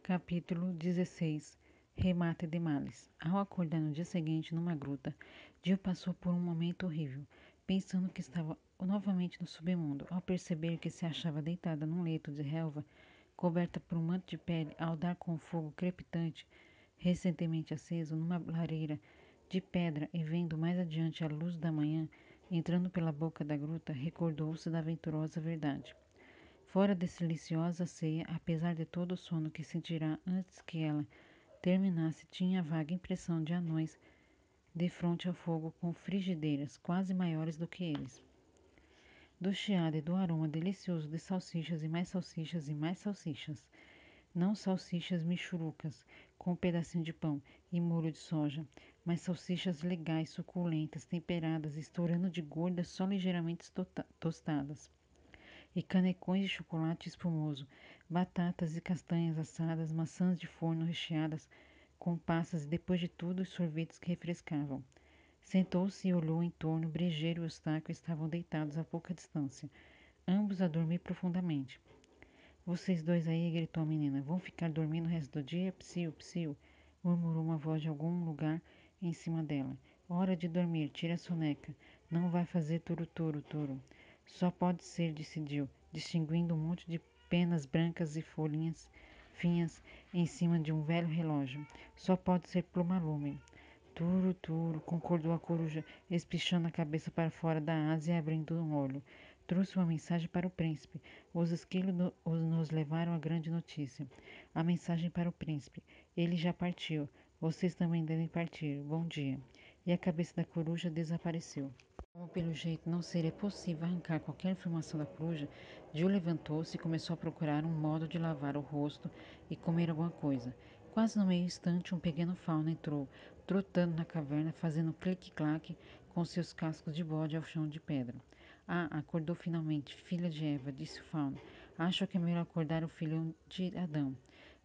Capítulo 16. Remate de males. Ao acordar no dia seguinte numa gruta, Jill passou por um momento horrível, pensando que estava novamente no submundo. Ao perceber que se achava deitada num leito de relva, coberta por um manto de pele, ao dar com o fogo crepitante, recentemente aceso numa lareira de pedra, e vendo mais adiante a luz da manhã entrando pela boca da gruta, recordou-se da aventurosa verdade. Fora dessa deliciosa ceia, apesar de todo o sono que sentirá antes que ela terminasse, tinha a vaga impressão de anões defronte ao fogo com frigideiras quase maiores do que eles. Do chiado e do aroma delicioso de salsichas e mais salsichas e mais salsichas. Não salsichas michurucas com um pedacinho de pão e molho de soja, mas salsichas legais, suculentas, temperadas, estourando de gordas só ligeiramente tostadas. E canecões de chocolate espumoso, batatas e castanhas assadas, maçãs de forno recheadas com passas e, depois de tudo, os sorvetes que refrescavam. Sentou-se e olhou em torno. Brejeiro e Eustáquio estavam deitados a pouca distância, ambos a dormir profundamente. Vocês dois aí, gritou a menina, vão ficar dormindo o resto do dia? Psiu, psiu, murmurou uma voz de algum lugar em cima dela. Hora de dormir, tira a soneca. Não vai fazer turu, turu. Só pode ser, disse Jill, distinguindo um monte de penas brancas e folhinhas finas em cima de um velho relógio. Só pode ser plumalume. Turu, concordou a coruja, espichando a cabeça para fora da asa e abrindo um olho. Trouxe uma mensagem para o príncipe. Os esquilos nos levaram a grande notícia. A mensagem para o príncipe. Ele já partiu. Vocês também devem partir. Bom dia. E a cabeça da coruja desapareceu. Como pelo jeito não seria possível arrancar qualquer informação da coruja, Jill levantou-se e começou a procurar um modo de lavar o rosto e comer alguma coisa. Quase no meio instante, um pequeno fauno entrou, trotando na caverna, fazendo clique-claque com seus cascos de bode ao chão de pedra. Ah, acordou finalmente, filha de Eva, disse o fauno. Acho que é melhor acordar o filho de Adão.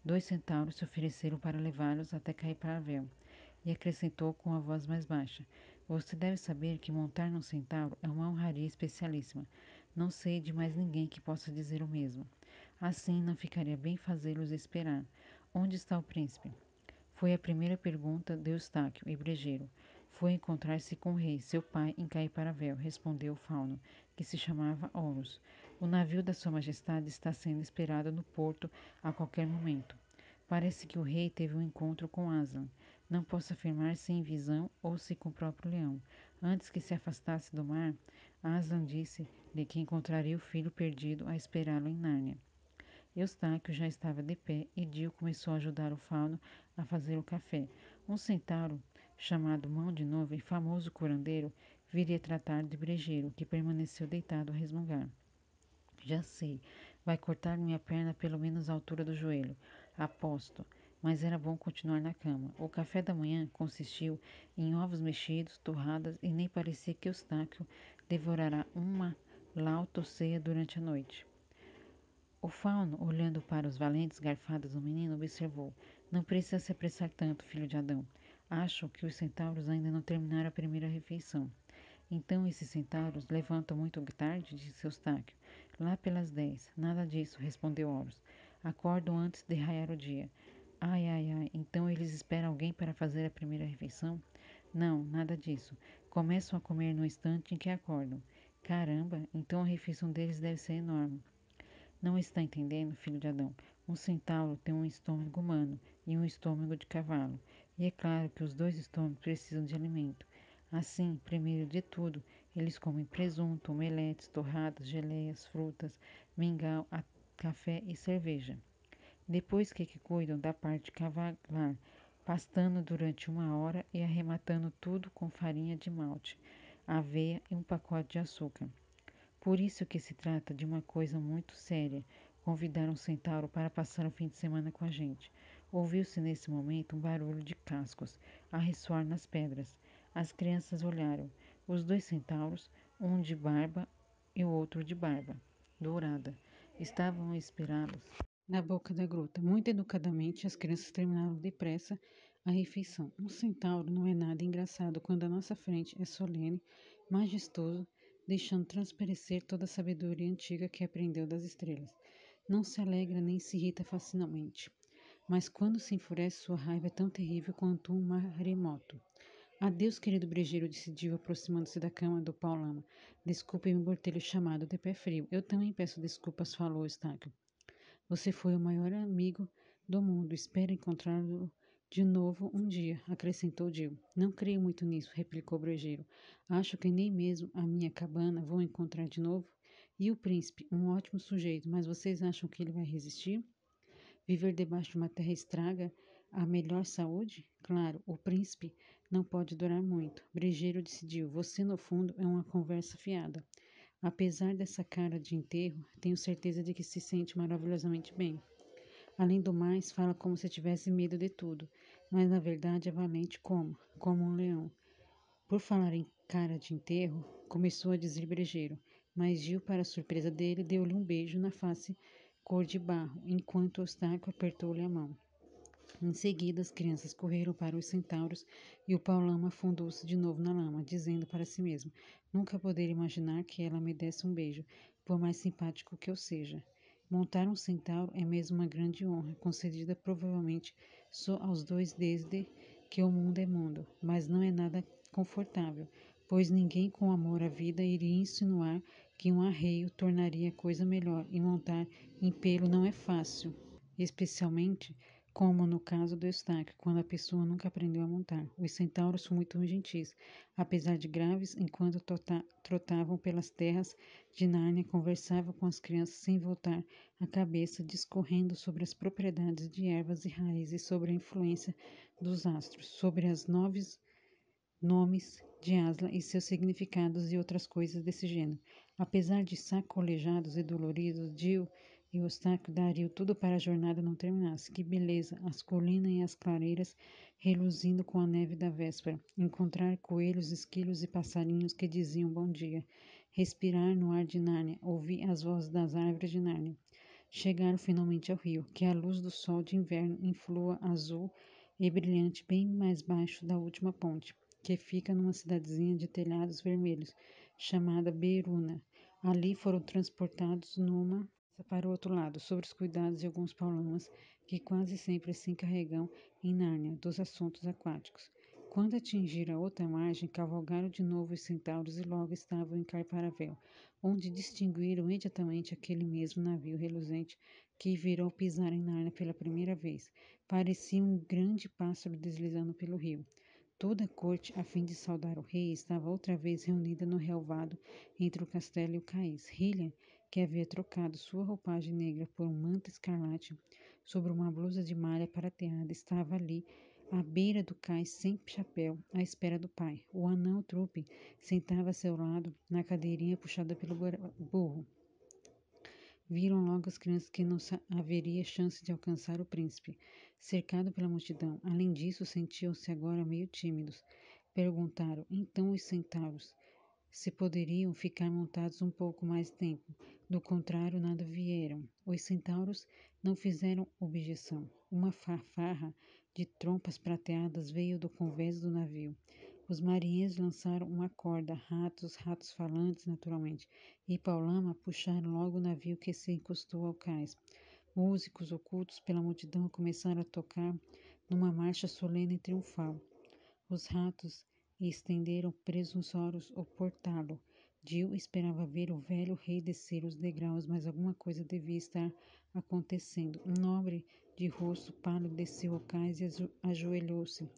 2 centauros se ofereceram para levá-los até cair para a véu. E acrescentou com a voz mais baixa. Você deve saber que montar num centauro é uma honraria especialíssima. Não sei de mais ninguém que possa dizer o mesmo. Assim não ficaria bem fazê-los esperar. Onde está o príncipe? Foi a primeira pergunta de Eustáquio e Brejeiro. Foi encontrar-se com o rei, seu pai, em Cair-para-Véu, respondeu o fauno, que se chamava Horus. O navio da sua majestade está sendo esperado no porto a qualquer momento. Parece que o rei teve um encontro com Aslan. Não posso afirmar se em visão ou se com o próprio leão. Antes que se afastasse do mar, Aslan disse-lhe que encontraria o filho perdido a esperá-lo em Nárnia. Eustáquio já estava de pé e Dio começou a ajudar o fauno a fazer o café. Um centauro, chamado Mão de Nuvem, famoso curandeiro, viria tratar de Brejeiro, que permaneceu deitado a resmungar. Já sei, vai cortar minha perna pelo menos à altura do joelho. Aposto. Mas era bom continuar na cama. O café da manhã consistiu em ovos mexidos, torradas e nem parecia que Eustáquio devorará uma lautoceia durante a noite. O fauno, olhando para os valentes garfadas do menino, observou. Não precisa se apressar tanto, filho de Adão. Acho que os centauros ainda não terminaram a primeira refeição. Então esses centauros levantam muito tarde, disse Eustáquio. Lá pelas 10. Nada disso, respondeu Horus. Acordam antes de raiar o dia. Ai, ai, ai. Então eles esperam alguém para fazer a primeira refeição? Não, nada disso. Começam a comer no instante em que acordam. Caramba, então a refeição deles deve ser enorme. Não está entendendo, filho de Adão? Um centauro tem um estômago humano e um estômago de cavalo. E é claro que os dois estômagos precisam de alimento. Assim, primeiro de tudo, eles comem presunto, omeletes, torradas, geleias, frutas, mingau, café e cerveja. Depois que cuidam da parte cavalar, pastando durante 1 hora e arrematando tudo com farinha de malte, aveia e um pacote de açúcar. Por isso que se trata de uma coisa muito séria, convidar um centauro para passar o fim de semana com a gente. Ouviu-se nesse momento um barulho de cascos a ressoar nas pedras. As crianças olharam. Os 2 centauros, um de barba e o outro de barba dourada, estavam esperados na boca da gruta. Muito educadamente, as crianças terminaram depressa a refeição. Um centauro não é nada engraçado quando à nossa frente é solene, majestoso, deixando transparecer toda a sabedoria antiga que aprendeu das estrelas. Não se alegra nem se irrita facilmente. mas quando se enfurece, sua raiva é tão terrível quanto um maremoto. Adeus, querido brejeiro, disse Dio, aproximando-se da cama do Paulama. Desculpe-me por ter lhe chamado de pé frio. Eu também peço desculpas, falou Estáquio. Você foi o maior amigo do mundo. Espero encontrá-lo de novo um dia, acrescentou Dio. Não creio muito nisso, replicou o brejeiro. Acho que nem mesmo a minha cabana vou encontrar de novo. E o príncipe, um ótimo sujeito, mas vocês acham que ele vai resistir? Viver debaixo de uma terra estraga a melhor saúde? Claro, o príncipe não pode durar muito. Brejeiro decidiu. Você, no fundo, é uma conversa fiada. Apesar dessa cara de enterro, tenho certeza de que se sente maravilhosamente bem. Além do mais, fala como se tivesse medo de tudo, mas na verdade é valente como um leão. Por falar em cara de enterro, começou a dizer brejeiro, mas Gil, para surpresa dele, deu-lhe um beijo na face cor de barro, enquanto Eustáquio apertou-lhe a mão. Em seguida, as crianças correram para os centauros e o Paulama afundou-se de novo na lama, dizendo para si mesmo: Nunca poderia imaginar que ela me desse um beijo, por mais simpático que eu seja. Montar um centauro é mesmo uma grande honra, concedida provavelmente só aos dois desde que o mundo é mundo, mas não é nada confortável, pois ninguém com amor à vida iria insinuar que um arreio tornaria a coisa melhor, e montar em pelo não é fácil, especialmente como no caso do Eustáquio, quando a pessoa nunca aprendeu a montar. Os centauros são muito gentis, apesar de graves, enquanto trotavam pelas terras de Nárnia, conversavam com as crianças sem voltar a cabeça, discorrendo sobre as propriedades de ervas e raízes, sobre a influência dos astros, sobre as nomes de Asla e seus significados e outras coisas desse gênero. Apesar de sacolejados e doloridos, Jill e Eustáquio dariam tudo para a jornada não terminasse. Que beleza! As colinas e as clareiras reluzindo com a neve da véspera. Encontrar coelhos, esquilos e passarinhos que diziam bom dia. Respirar no ar de Nárnia. Ouvir as vozes das árvores de Nárnia. Chegaram finalmente ao rio, que a luz do sol de inverno influa azul e brilhante bem mais baixo da última ponte, que fica numa cidadezinha de telhados vermelhos, chamada Beruna. Ali foram transportados numa para o outro lado, sob os cuidados de alguns paulamas que quase sempre se encarregam em Nárnia dos assuntos aquáticos. Quando atingiram a outra margem, cavalgaram de novo os centauros e logo estavam em Carparavel, onde distinguiram imediatamente aquele mesmo navio reluzente que virou pisar em Nárnia pela primeira vez. Parecia um grande pássaro deslizando pelo rio. Toda a corte, a fim de saudar o rei, estava outra vez reunida no relvado entre o castelo e o cais. Hillian, que havia trocado sua roupagem negra por um manto escarlate sobre uma blusa de malha prateada, estava ali, à beira do cais, sem chapéu, à espera do pai. O anão Trupe sentava a seu lado, na cadeirinha puxada pelo burro. Viram logo as crianças que não haveria chance de alcançar o príncipe, cercado pela multidão. Além disso, sentiam-se agora meio tímidos. Perguntaram, então, os centauros se poderiam ficar montados um pouco mais tempo. Do contrário, nada vieram. Os centauros não fizeram objeção. Uma farfarra de trompas prateadas veio do convés do navio. Os marinheiros lançaram uma corda, ratos falantes naturalmente, e Paulama puxaram logo o navio que se encostou ao cais. Músicos ocultos pela multidão começaram a tocar numa marcha solene e triunfal. Os ratos estenderam presunçosos o portalo. Jill esperava ver o velho rei descer os degraus, mas alguma coisa devia estar acontecendo. Um nobre de rosto pálido desceu ao cais e ajoelhou-se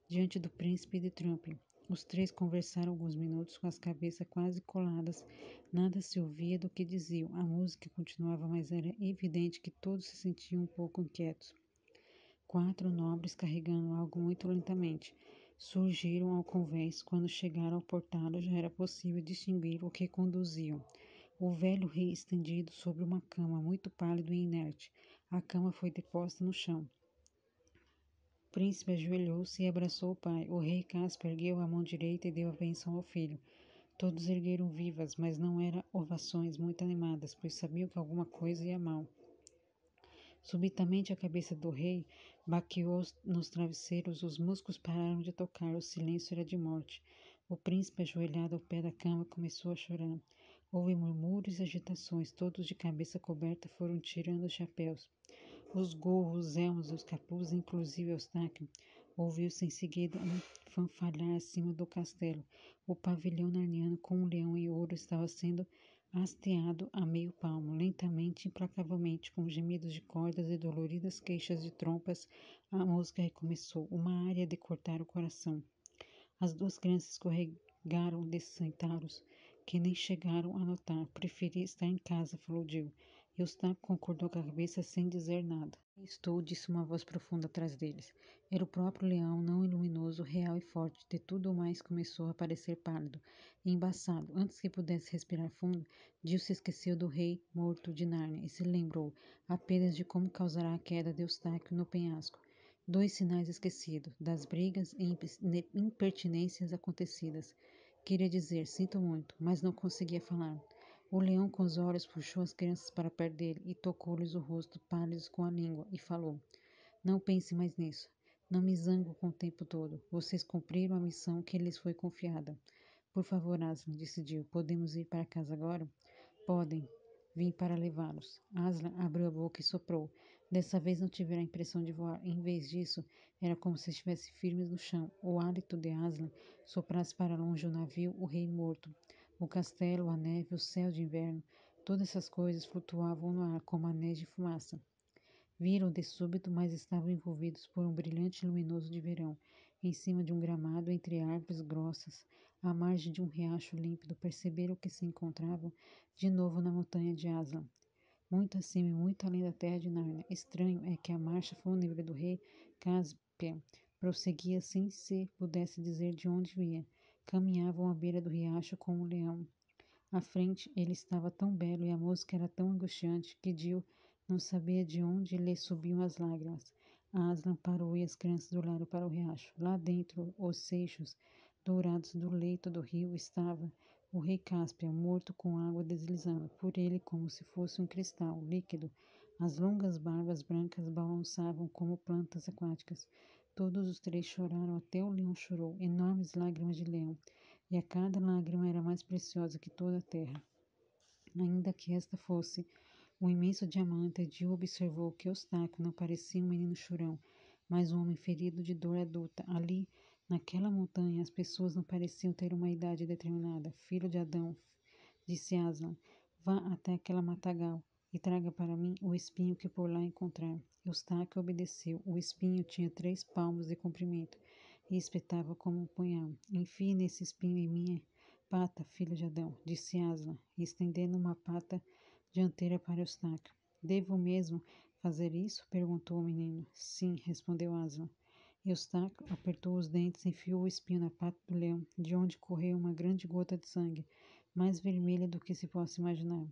diante do príncipe de Trump. Os três conversaram alguns minutos com as cabeças quase coladas. Nada se ouvia do que diziam. A música continuava, mas era evidente que todos se sentiam um pouco inquietos. 4 nobres, carregando algo muito lentamente, surgiram ao convés. Quando chegaram ao portalo, já era possível distinguir o que conduziam. O velho rei estendido sobre uma cama, muito pálido e inerte. A cama foi deposta no chão. O príncipe ajoelhou-se e abraçou o pai. O rei Caspar ergueu a mão direita e deu a benção ao filho. Todos ergueram vivas, mas não eram ovações muito animadas, pois sabiam que alguma coisa ia mal. Subitamente a cabeça do rei baqueou nos travesseiros, os músculos pararam de tocar, o silêncio era de morte. O príncipe, ajoelhado ao pé da cama, começou a chorar. Houve murmúrios e agitações, todos de cabeça coberta foram tirando os chapéus. Os gorros, os elmos, os capuzes, inclusive Eustáquio, ouviu-se em seguida um fanfalhar acima do castelo. O pavilhão narniano com um leão em ouro estava sendo hasteado a meio palmo, lentamente, implacavelmente, com gemidos de cordas e doloridas queixas de trompas. A música recomeçou, uma área de cortar o coração. As duas crianças escorregaram de centauros, que nem chegaram a notar. Preferi estar em casa, falou Jill. Eustáquio concordou com a cabeça sem dizer nada. Estou, disse uma voz profunda atrás deles. Era o próprio leão, não luminoso, real e forte. De tudo mais começou a parecer pálido e embaçado. Antes que pudesse respirar fundo, Jill se esqueceu do rei morto de Nárnia e se lembrou apenas de como causará a queda de Eustáquio no penhasco. Dois sinais esquecidos, das brigas e impertinências acontecidas. Queria dizer, sinto muito, mas não conseguia falar. O leão com os olhos puxou as crianças para perto dele e tocou-lhes o rosto pálidos com a língua e falou: Não pense mais nisso. Não me zango com o tempo todo. Vocês cumpriram a missão que lhes foi confiada. Por favor, Aslan, disse Jill, podemos ir para casa agora? Podem. Vim para levá-los. Aslan abriu a boca e soprou. Dessa vez não tiveram a impressão de voar. Em vez disso, era como se estivessem firmes no chão. O hálito de Aslan soprasse para longe o navio, o rei morto. O castelo, a neve, o céu de inverno, todas essas coisas flutuavam no ar como anéis de fumaça. Viram de súbito, mas estavam envolvidos por um brilhante luminoso de verão, em cima de um gramado entre árvores grossas, à margem de um riacho límpido, perceberam que se encontravam de novo na montanha de Aslan, muito acima e muito além da terra de Nárnia. Estranho é que a marcha fúnebre do rei Caspian prosseguia sem se pudesse dizer de onde vinha. Caminhavam à beira do riacho com um leão à frente. Ele estava tão belo e a música era tão angustiante que Jill não sabia de onde lhe subiam as lágrimas. Aslan parou e as crianças olharam para o riacho. Lá dentro, os seixos dourados do leito do rio estava o rei Cáspia, morto com água deslizando por ele como se fosse um cristal líquido. As longas barbas brancas balançavam como plantas aquáticas. Todos os três choraram, até o leão chorou, enormes lágrimas de leão, e a cada lágrima era mais preciosa que toda a terra. Ainda que esta fosse um imenso diamante, Jill observou que Eustáquio não parecia um menino chorão, mas um homem ferido de dor adulta. Ali, naquela montanha, as pessoas não pareciam ter uma idade determinada. Filho de Adão, disse Aslan, vá até aquela matagal e traga para mim o espinho que por lá encontrar. Eustáquio obedeceu. O espinho tinha 3 palmos de comprimento e espetava como um punhal. Enfie nesse espinho em minha pata, filho de Adão, disse Aslan, estendendo uma pata dianteira para Eustáquio. Devo mesmo fazer isso? Perguntou o menino. Sim, respondeu Aslan. Eustáquio apertou os dentes e enfiou o espinho na pata do leão, de onde correu uma grande gota de sangue, mais vermelha do que se possa imaginar.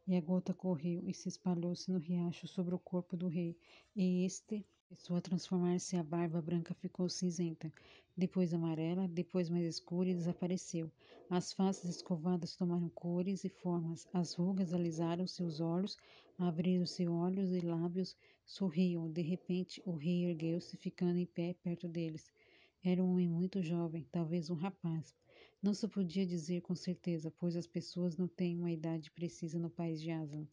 E a gota correu e se espalhou-se no riacho sobre o corpo do rei, e este começou a transformar-se. A barba branca ficou cinzenta, depois amarela, depois mais escura e desapareceu. As faces escovadas tomaram cores e formas, as rugas alisaram-se, os olhos abriram-se, olhos e lábios sorriam. De repente, o rei ergueu-se, ficando em pé perto deles. Era um homem muito jovem, talvez um rapaz. Não se podia dizer com certeza, pois as pessoas não têm uma idade precisa no país de Aslan.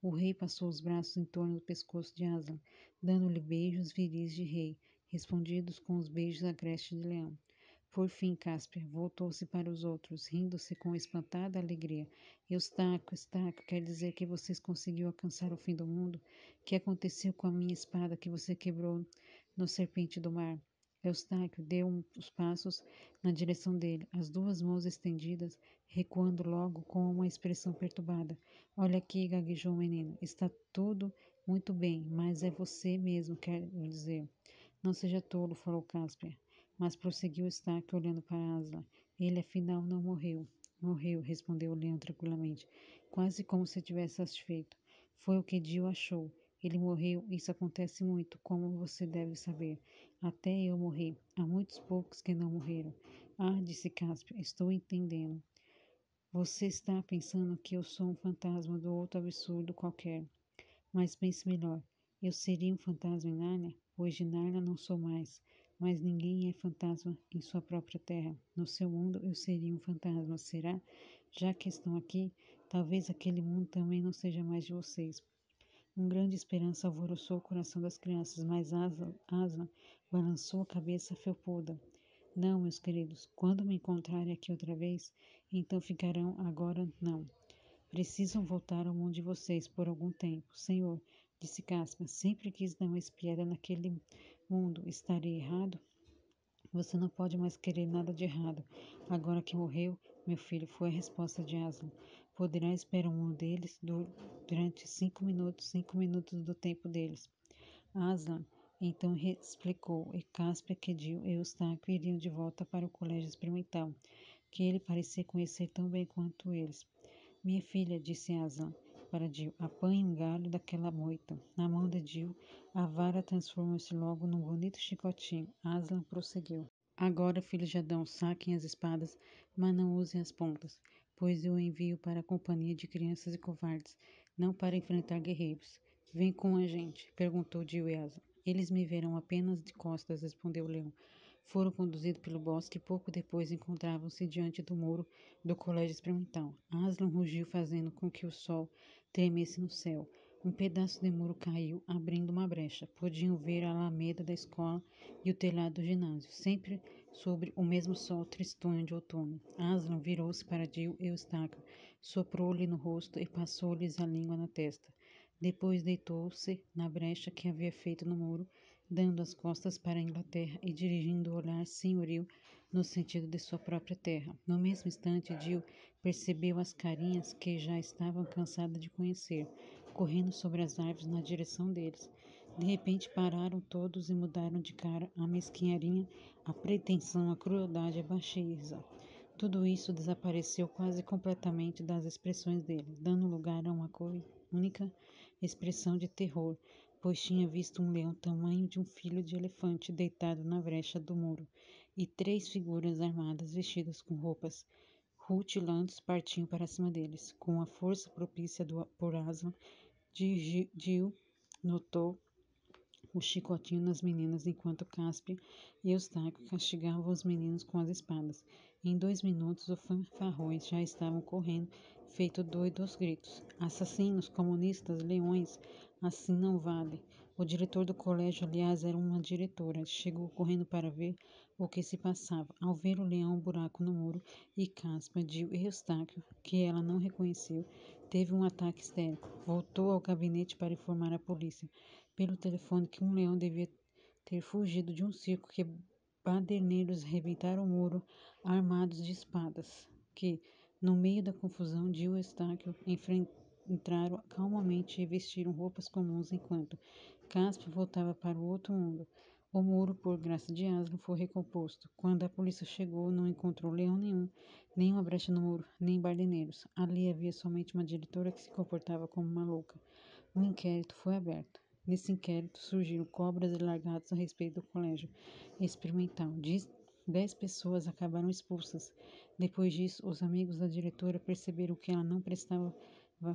O rei passou os braços em torno do pescoço de Aslan, dando-lhe beijos viris de rei, respondidos com os beijos agrestes de leão. Por fim, Cáspia voltou-se para os outros, rindo-se com espantada alegria. Eustáquio, Eustáquio, quer dizer que vocês conseguiu alcançar o fim do mundo? Que aconteceu com a minha espada que você quebrou no serpente do mar? Eustáquio deu uns passos na direção dele, as duas mãos estendidas, recuando logo com uma expressão perturbada. Olha aqui, gaguejou o menino. Está tudo muito bem, mas é você mesmo, quer dizer. Não seja tolo, falou Cáspia. Mas prosseguiu Eustáquio olhando para Aslan. Ele afinal não morreu. Morreu, respondeu o leão tranquilamente, quase como se tivesse satisfeito. Foi o que Jill achou. Ele morreu, isso acontece muito, como você deve saber. Até eu morri. Há muitos poucos que não morreram. Ah, disse Cáspia, estou entendendo. Você está pensando que eu sou um fantasma do outro absurdo qualquer. Mas pense melhor. Eu seria um fantasma em Nárnia? Pois de Nárnia não sou mais. Mas ninguém é fantasma em sua própria terra. No seu mundo eu seria um fantasma, será? Já que estão aqui, talvez aquele mundo também não seja mais de vocês. Uma grande esperança alvoroçou o coração das crianças, mas Aslan balançou a cabeça felpuda. Não, meus queridos, quando me encontrarem aqui outra vez, então ficarão, agora não. Precisam voltar ao mundo de vocês por algum tempo. Senhor, disse Caspar, sempre quis dar uma espiada naquele mundo. Estarei errado? Você não pode mais querer nada de errado. Agora que morreu, meu filho, foi a resposta de Aslan. Poderá esperar um deles durante 5 minutos do tempo deles. Aslan então explicou e Caspia que Jill e Eustáquio iriam de volta para o colégio experimental, que ele parecia conhecer tão bem quanto eles. Minha filha, disse Aslan para Jill, apanhe um galho daquela moita. Na mão de Jill, a vara transformou-se logo num bonito chicotinho. Aslan prosseguiu. Agora, filhos de Adão, saquem as espadas, mas não usem as pontas, pois eu envio para a companhia de crianças e covardes, não para enfrentar guerreiros. Vem com a gente, perguntou Jill e Aslan. Eles me verão apenas de costas, respondeu o leão. Foram conduzidos pelo bosque e pouco depois encontravam-se diante do muro do colégio experimental. Aslan rugiu, fazendo com que o sol tremesse no céu. Um pedaço de muro caiu, abrindo uma brecha. Podiam ver a alameda da escola e o telhado do ginásio, sempre sobre o mesmo sol tristonho de outono. Aslan virou-se para Jill e Eustáquio, soprou-lhe no rosto e passou-lhes a língua na testa. Depois deitou-se na brecha que havia feito no muro, dando as costas para a Inglaterra e dirigindo o olhar senhoril no sentido de sua própria terra. No mesmo instante, Jill percebeu as carinhas que já estavam cansada de conhecer, correndo sobre as árvores na direção deles. De repente pararam todos e mudaram de cara a mesquinharia, a pretensão, a crueldade, a baixeza. Tudo isso desapareceu quase completamente das expressões dele, dando lugar a uma única expressão de terror, pois tinha visto um leão tamanho de um filho de elefante deitado na brecha do muro, e 3 figuras armadas vestidas com roupas rutilantes partiam para cima deles. Com a força propícia por Aslan, Jill notou o chicotinho nas meninas, enquanto Cáspia e Eustáquio castigavam os meninos com as espadas. Em 2 minutos, os fanfarrões já estavam correndo, feito doido aos gritos. Assassinos, comunistas, leões, assim não vale. O diretor do colégio, aliás, era uma diretora. Chegou correndo para ver o que se passava. Ao ver o leão, um buraco no muro, e Cáspia, Jill e Eustáquio, que ela não reconheceu, teve um ataque histérico. Voltou ao gabinete para informar a polícia pelo telefone que um leão devia ter fugido de um circo, que baderneiros rebentaram o muro armados de espadas, que, no meio da confusão, Jill e Eustáquio entraram calmamente e vestiram roupas comuns enquanto Caspio voltava para o outro mundo. O muro, por graça de Aslan, foi recomposto. Quando a polícia chegou, não encontrou leão nenhum, nem uma brecha no muro, nem barderneiros. Ali havia somente uma diretora que se comportava como uma louca. Um inquérito foi aberto. Nesse inquérito surgiram cobras e lagartos a respeito do colégio experimental. 10 pessoas acabaram expulsas. Depois disso, os amigos da diretora perceberam que ela não prestava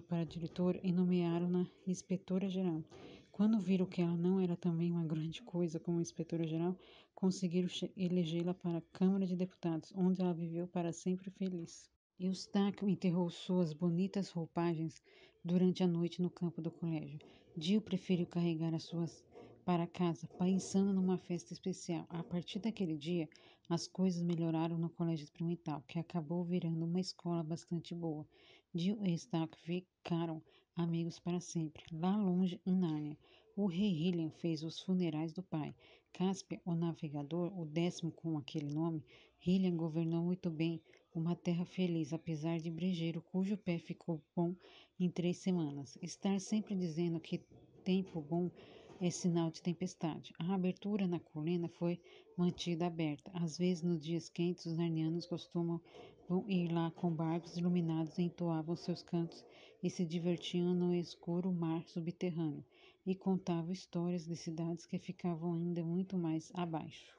para a diretora e nomearam-na inspetora-geral. Quando viram que ela não era também uma grande coisa como inspetora-geral, conseguiram elegê-la para a Câmara de Deputados, onde ela viveu para sempre feliz. Eustáquio enterrou suas bonitas roupagens durante a noite no campo do colégio. Jill preferiu carregar as suas para casa, pensando numa festa especial. A partir daquele dia, as coisas melhoraram no colégio experimental, que acabou virando uma escola bastante boa. Jill e Eustáquio ficaram amigos para sempre. Lá longe, em Nárnia, o rei Hilian fez os funerais do pai. Cáspia, o navegador, o 10º com aquele nome, Hilian governou muito bem uma terra feliz, apesar de brejeiro, cujo pé ficou bom em 3 semanas. Estar sempre dizendo que tempo bom é sinal de tempestade. A abertura na colina foi mantida aberta. Às vezes, nos dias quentes, os narnianos costumam ir lá com barcos iluminados, entoavam seus cantos e se divertiam no escuro mar subterrâneo, e contavam histórias de cidades que ficavam ainda muito mais abaixo.